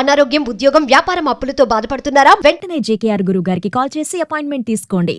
అనారోగ్యం, ఉద్యోగం, వ్యాపారం అప్పులతో బాధపడుతున్నారా? వెంటనే జేకేఆర్ గురువు గారికి కాల్ చేసి అపాయింట్మెంట్ తీసుకోండి.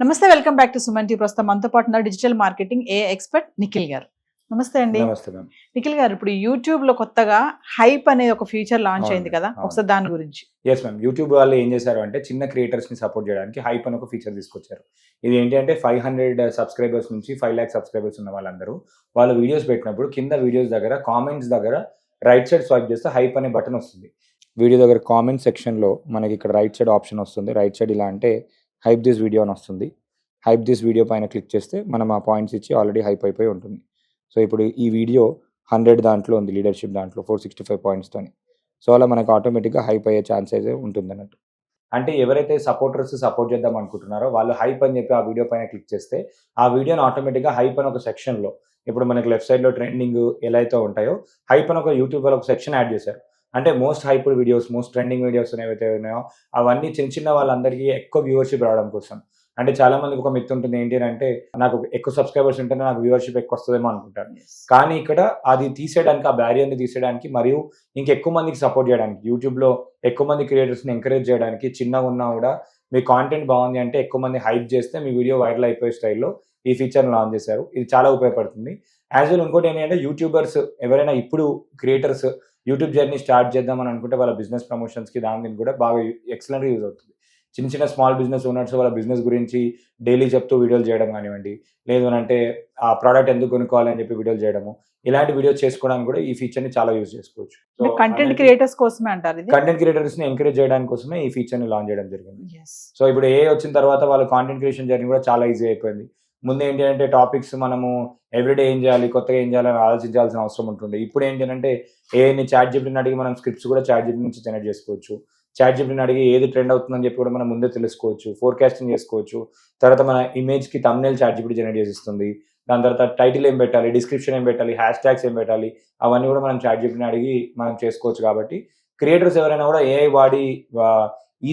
నమస్తే, welcome back to Suman T. ప్రస్తుతం మనతో పాటు ఉన్నారు digital marketing a expert Nikhil గారు. నమస్తే అండి. నమస్తే మ్యామ్. నిఖిల్ గారు, ఇప్పుడు యూట్యూబ్ లో కొత్తగా హైప్ అనే ఒక ఫీచర్ లాంచ్ అయింది కదా, ఒకసారి దాని గురించి. ఎస్ మ్యామ్, యూట్యూబ్ వాళ్ళు ఏం చేశారు అంటే చిన్న క్రియేటర్స్ ని సపోర్ట్ చేయడానికి హైప్ అని ఒక ఫీచర్ తీసుకొచ్చారు. ఇది ఏంటి అంటే 500 సబ్స్క్రైబర్స్ నుంచి 5 lakhs సబ్స్క్రైబర్స్ ఉన్న వాళ్ళందరూ వాళ్ళ వీడియోస్ పెట్టినప్పుడు కింద వీడియోస్ దగ్గర కామెంట్స్ దగ్గర రైట్ సైడ్ స్వైప్ చేస్తే హైప్ అనే బటన్ వస్తుంది. వీడియో దగ్గర కామెంట్ సెక్షన్ లో మనకి ఇక్కడ రైట్ సైడ్ ఆప్షన్ వస్తుంది. రైట్ సైడ్ ఇలా అంటే హైప్ దిస్ వీడియో అని వస్తుంది. హైప్ దిస్ వీడియో పైన క్లిక్ చేస్తే మనం ఆ పాయింట్స్ ఇచ్చి ఆల్రెడీ హైప్ అయిపోయి ఉంటుంది. సో ఇప్పుడు ఈ వీడియో 100 దాంట్లో ఉంది, లీడర్షిప్ దాంట్లో 465 పాయింట్స్తోని. సో అలా మనకు ఆటోమేటిక్గా హైప్ అయ్యే ఛాన్స్ అయితే ఉంటుంది అన్నట్టు. అంటే ఎవరైతే సపోర్టర్స్ సపోర్ట్ చేద్దాం అనుకుంటున్నారో వాళ్ళు హైప్ అని చెప్పి ఆ వీడియో పైన క్లిక్ చేస్తే ఆ వీడియోని ఆటోమేటిక్గా హైప్ అని ఒక సెక్షన్లో, ఇప్పుడు మనకి లెఫ్ట్ సైడ్లో ట్రెండింగ్ ఎలా అయితే ఉంటాయో హైప్ అని ఒక యూట్యూబ్ వాళ్ళు ఒక సెక్షన్ యాడ్ చేశారు. అంటే most hyped videos, most trending videos ఏవైతే ఉన్నాయో అవన్నీ చిన్న చిన్న వాళ్ళందరికీ ఎక్కువ వ్యూవర్షిప్ రావడం కోసం. అంటే చాలా మందికి ఒక మిత్ ఉంటుంది, ఏంటి అంటే నాకు ఎక్కువ సబ్స్క్రైబర్స్ ఉంటేనే నాకు వ్యూవర్షిప్ ఎక్కువ వస్తుందేమో అనుకుంటారు. కానీ ఇక్కడ అది తీసేయడానికి, ఆ బ్యారియర్ని తీసేయడానికి మరియు ఇంకెక్కువ మందికి సపోర్ట్ చేయడానికి, యూట్యూబ్లో ఎక్కువ మంది క్రియేటర్స్ని ఎంకరేజ్ చేయడానికి, చిన్నగా ఉన్నా కూడా మీ కాంటెంట్ బాగుంది అంటే ఎక్కువ మంది హైప్ చేస్తే మీ వీడియో వైరల్ అయిపోయే స్టైల్లో ఈ ఫీచర్ని లాంచ్ చేశారు. ఇది చాలా ఉపయోగపడుతుంది. యాజ్ వెల్ ఇంకోటి ఏంటంటే యూట్యూబర్స్ ఎవరైనా ఇప్పుడు క్రియేటర్స్ యూట్యూబ్ జర్నీ స్టార్ట్ చేద్దామని అనుకుంటే వాళ్ళ బిజినెస్ ప్రమోషన్స్కి దానికి కూడా బాగా ఎక్సలెంట్గా యూజ్ అవుతుంది. చిన్న చిన్న స్మాల్ బిజినెస్ ఓనర్స్ వాళ్ళ బిజినెస్ గురించి డైలీ చెప్తూ వీడియోలు చేయడం కానివ్వండి, లేదు అంటే ఆ ప్రోడక్ట్ ఎందుకు కొనుక్కోవాలని చెప్పి వీడియోలు చేయడము, ఇలాంటి వీడియోస్ చేసుకోవడానికి కూడా ఈ ఫీచర్ని చాలా యూజ్ చేసుకోవచ్చు. కంటెంట్ క్రియేటర్స్ కోసమే అంటారు. కంటెంట్ క్రియేటర్స్ని ఎంకరేజ్ చేయడానికి కోసమే ఈ ఫీచర్ని లాంచ్ చేయడం జరిగింది. సో ఇప్పుడు ఏ వచ్చిన తర్వాత వాళ్ళ కాంటెంట్ క్రియేషన్ జర్నీ కూడా చాలా ఈజీ అయిపోయింది. ముందు ఏంటి అంటే టాపిక్స్ మనము ఎవ్రీడే ఏం చేయాలి, కొత్తగా ఏం చేయాలని ఆలోచించాల్సిన అవసరం ఉంటుంది. ఇప్పుడు ఏంటి అంటే ఏని చాట్ జీపీటీని అడిగి మనం స్క్రిప్ట్స్ కూడా చాట్ జీపీటీ నుంచి జనరేట్ చేసుకోవచ్చు. చాట్ జీపీటీని అడిగి ఏది ట్రెండ్ అవుతుందని చెప్పి కూడా మనం ముందే తెలుసుకోవచ్చు, ఫోర్కాస్టింగ్ చేసుకోవచ్చు. తర్వాత మన ఇమేజ్కి థంబ్నెయిల్ చాట్ జీపీటీ జనరేట్ చేసిస్తుంది. దాని తర్వాత టైటిల్ ఏం పెట్టాలి, డిస్క్రిప్షన్ ఏం పెట్టాలి, హ్యాష్ ట్యాగ్స్ ఏం పెట్టాలి, అవన్నీ కూడా మనం చాట్ జీపీటీని అడిగి మనం చేసుకోవచ్చు. కాబట్టి క్రియేటర్స్ ఎవరైనా కూడా ఏఐ వాడి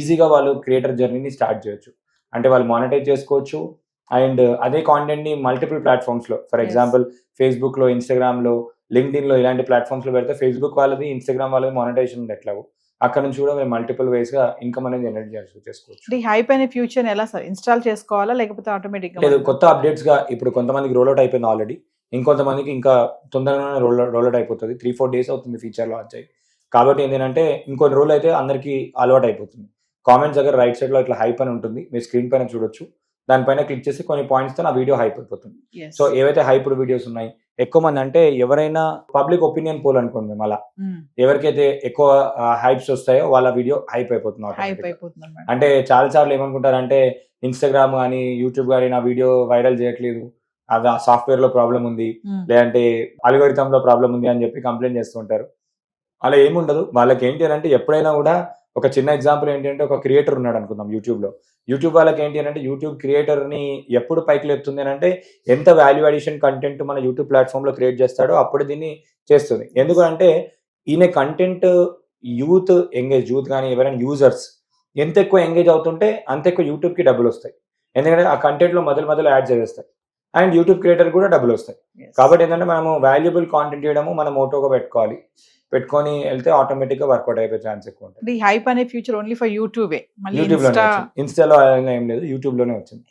ఈజీగా వాళ్ళు క్రియేటర్ జర్నీని స్టార్ట్ చేయొచ్చు. అంటే వాళ్ళు మానిటైజ్ చేసుకోవచ్చు అండ్ అదే కాంటెంట్ని మల్టిపుల్ ప్లాట్ఫామ్స్లో, ఫర్ ఎగ్జాంపుల్ ఫేస్బుక్లో, ఇన్స్టాగ్రామ్లో, లింక్డ్ఇన్లో ఇలాంటి ప్లాట్ఫామ్స్లో పెడితే ఫేస్బుక్ వాళ్ళది, ఇన్స్టాగ్రామ్ వాళ్ళది మానిటైజేషన్ ఉంది ఎట్లాగో, అక్కడ నుంచి కూడా మేము మల్టిపుల్ వేస్గా ఇన్కమ్ అనేది జనరేట్ చేసుకోవచ్చు. ఈ హైప్ అనే ఫ్యూచర్ ఎలా సార్ ఇన్స్టాల్ చేసుకోవాలా లేకపోతే ఆటోమేటిక్గా? లేదు, కొత్త అప్డేట్స్గా ఇప్పుడు కొంతమందికి రోల్అవుట్ అయిపోయింది ఆల్రెడీ, ఇంకొంతమందికి ఇంకా తొందరగానే రోల్అవుట్ అయిపోతుంది. 3-4 days అవుతుంది ఫీచర్ లాంచ్ అయ్యి. కాబట్టి ఏంటంటే ఇంకొన్ని రోజులు అయితే అందరికీ అలవాటు అయిపోతుంది. కామెంట్స్ దగ్గర రైట్ సైడ్లో ఇట్లా హైప్ అని ఉంటుంది, మీరు స్క్రీన్ పైన చూడొచ్చు. దానిపైన క్లిక్ చేసి కొన్ని పాయింట్స్తో నా వీడియో హైప్ అయిపోతుంది. సో ఏవైతే హైప్డ్ వీడియోస్ ఉన్నాయి, ఎక్కువ మంది అంటే ఎవరైనా పబ్లిక్ ఒపీనియన్ పోల్ అనుకోండి మేము, అలా ఎవరికైతే ఎక్కువ హైప్స్ వస్తాయో వాళ్ళ వీడియో హైప్ అయిపోతుంది. అంటే చాలా సార్లు ఏమనుకుంటారంటే ఇన్స్టాగ్రామ్ కానీ యూట్యూబ్ కానీ నా వీడియో వైరల్ చేయట్లేదు, అది ఆ సాఫ్ట్వేర్ లో ప్రాబ్లం ఉంది, లేదంటే అల్గోరిథం లో ప్రాబ్లం ఉంది అని చెప్పి కంప్లైంట్ చేస్తూ ఉంటారు. అలా ఏముండదు. వాళ్ళకి ఏంటి అంటే ఎప్పుడైనా కూడా ఒక చిన్న ఎగ్జాంపుల్ ఏంటంటే ఒక క్రియేటర్ ఉన్నాడు అనుకుందాం యూట్యూబ్ వాళ్ళకి ఏంటి అంటే యూట్యూబ్ క్రియేటర్ని ఎప్పుడు పైకి లేపుతుంది అని అంటే ఎంత వాల్యూ అడిషన్ కంటెంట్ మన యూట్యూబ్ ప్లాట్ఫామ్లో క్రియేట్ చేస్తాడో అప్పుడు దీన్ని చేస్తుంది. ఎందుకంటే ఈయన కంటెంట్ యూత్ కానీ ఎవరైనా యూజర్స్ ఎంత ఎక్కువ ఎంగేజ్ అవుతుంటే అంత ఎక్కువ యూట్యూబ్కి డబ్బులు వస్తాయి. ఎందుకంటే ఆ కంటెంట్లో మొదలు యాడ్ చేసేస్తాయి అండ్ యూట్యూబ్ క్రియేటర్ కూడా డబ్బులు వస్తాయి. కాబట్టి ఏంటంటే మనము వాల్యుబుల్ కాంటెంట్ చేయడము మనం మోటోగా పెట్టుకొని వెళ్తే ఆటోమేటిక్గా వర్కౌట్ అయిపోయే ఛాన్స్ ఎక్కువ ఉంటుంది. ఈ హైప్ అనే ఫ్యూచర్ ఓన్లీ ఫర్ యూట్యూబే, ఇన్స్టాలో ఏం లేదు, యూట్యూబ్ లోనే వచ్చింది.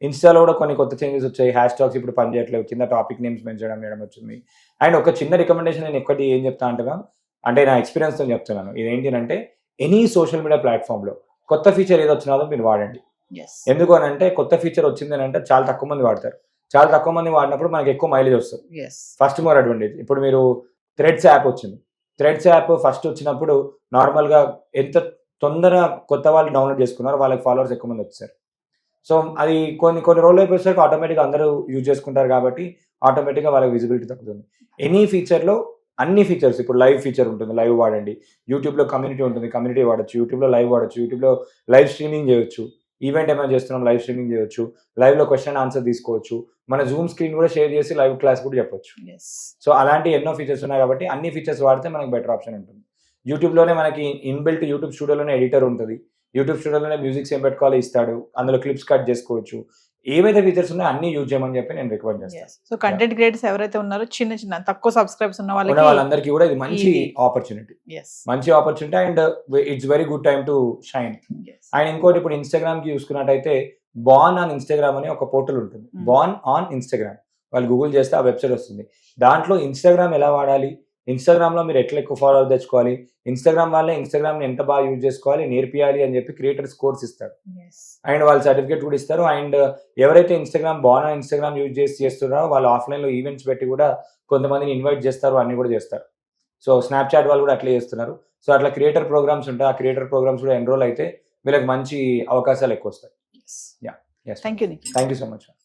ఇన్స్టాలో కూడా కొన్ని కొత్త చేంజెస్ వచ్చాయి. హ్యాష్ ట్యాగ్స్ ఇప్పుడు పనిచేయట్లేదు, కింద టాపిక్ నేమ్స్ మెన్షన్ చేయడం వచ్చింది. అండ్ ఒక చిన్న రికమెండేషన్ నేను ఎక్కడి ఏం చెప్తా అంటే నా ఎక్స్పీరియన్స్ తో చెప్తున్నాను. ఇదేంటి అంటే ఎనీ సోషల్ మీడియా ప్లాట్ఫామ్ లో కొత్త ఫీచర్ ఏది వచ్చినాదో మీరు వాడండి. ఎందుకు అని అంటే కొత్త ఫీచర్ వచ్చింది అని అంటే చాలా తక్కువ మంది వాడతారు. చాలా తక్కువ మంది వాడినప్పుడు మనకి ఎక్కువ మైలేజ్ వస్తుంది. First more advantage. ఇప్పుడు మీరు థ్రెడ్స్ యాప్ వచ్చింది. థ్రెడ్స్ యాప్ ఫస్ట్ వచ్చినప్పుడు నార్మల్గా ఎంత తొందర కొత్త వాళ్ళు డౌన్లోడ్ చేసుకున్నారు, వాళ్ళకి ఫాలోవర్స్ ఎక్కువ మంది వచ్చారు. సో అది కొన్ని రోజులు అయిపోయేసరికి ఆటోమేటిక్గా అందరూ యూజ్ చేసుకుంటారు కాబట్టి ఆటోమేటిక్గా వాళ్ళకి విజిబిలిటీ తగ్గుతుంది. ఎనీ ఫీచర్లో అన్ని ఫీచర్స్, ఇప్పుడు లైవ్ ఫీచర్ ఉంటుంది, లైవ్ వాడండి. యూట్యూబ్లో కమ్యూనిటీ ఉంటుంది, కమ్యూనిటీ వాడచ్చు. యూట్యూబ్లో లైవ్ వాడచ్చు. యూట్యూబ్లో లైవ్ స్ట్రీమింగ్ చేయొచ్చు. ఈవెంట్ ఏమైనా చేస్తున్నాం లైవ్ స్ట్రీమింగ్ చేయొచ్చు. లైవ్లో క్వశ్చన్ ఆన్సర్ తీసుకోవచ్చు. మన జూమ్ స్క్రీన్ కూడా షేర్ చేసి లైవ్ క్లాస్ కూడా చెప్పొచ్చు. సో అలాంటి ఎన్నో ఫీచర్స్ ఉన్నాయి కాబట్టి అన్ని ఫీచర్స్ వాడితే మనకి బెటర్ ఆప్షన్ ఉంటుంది. యూట్యూబ్లోనే మనకి ఇన్బిల్ట్ యూట్యూబ్ స్టూడియోలోనే ఎడిటర్ ఉంటుంది. యూట్యూబ్ స్టూడియోలోనే మ్యూజిక్స్ ఏం పెట్టుకోవాలో ఇస్తాడు, అందులో క్లిప్స్ కట్ చేసుకోవచ్చు. ఏవైతే ఫీచర్స్ ఉన్నాయో అన్ని యూజ్ చేయమని చెప్పి నేను రికమెండ్ చేస్తాను. సో కంటెంట్ క్రియేటర్స్ ఎవరైతే ఉన్నారో చిన్న తక్కువ సబ్స్క్రైబర్స్ ఉన్న ఉన్న వాళ్ళందరికీ కూడా ఇది మంచి ఇది- opportunity, and it's very good time to shine. And ఇంకోటి ఇప్పుడు ఇన్స్టాగ్రామ్ కి చూసుకున్నట్టయితే బాన్ ఆన్ ఇన్స్టాగ్రామ్ అనే ఒక పోర్టల్ ఉంటుంది. బాన్ ఆన్ ఇన్స్టాగ్రామ్ వాళ్ళు గూగుల్ చేస్తే ఆ వెబ్సైట్ వస్తుంది. దాంట్లో ఇన్స్టాగ్రామ్ ఎలా వాడాలి, ఇన్స్టాగ్రామ్ లో మీరు ఎట్లా ఎక్కువ ఫాలోవర్ తెచ్చుకోవాలి, ఇన్స్టాగ్రామ్ వాళ్ళే ఇన్స్టాగ్రామ్ ని ఎంత బాగా యూజ్ చేసుకోవాలి నేర్పియాలి అని చెప్పి క్రియేటర్స్ కోర్స్ ఇస్తారు. అండ్ వాళ్ళు సర్టిఫికేట్ కూడా ఇస్తారు. అండ్ ఎవరైతే బాన్ ఆన్ ఇన్స్టాగ్రామ్ యూజ్ చేస్తున్నారో వాళ్ళు ఆఫ్లైన్ లో ఈవెంట్స్ పెట్టి కూడా కొంతమందిని ఇన్వైట్ చేస్తారు, అన్ని కూడా చేస్తారు. సో స్నాప్చాట్ వాళ్ళు కూడా అట్లా చేస్తున్నారు. సో అట్లా క్రియేటర్ ప్రోగ్రామ్స్ ఉంటాయి, ఆ క్రియేటర్ ప్రోగ్రామ్స్ కూడా ఎన్రోల్ అయితే వీళ్ళకి మంచి అవకాశాలు ఎక్కువ వస్తాయి. Thank you thank you so much.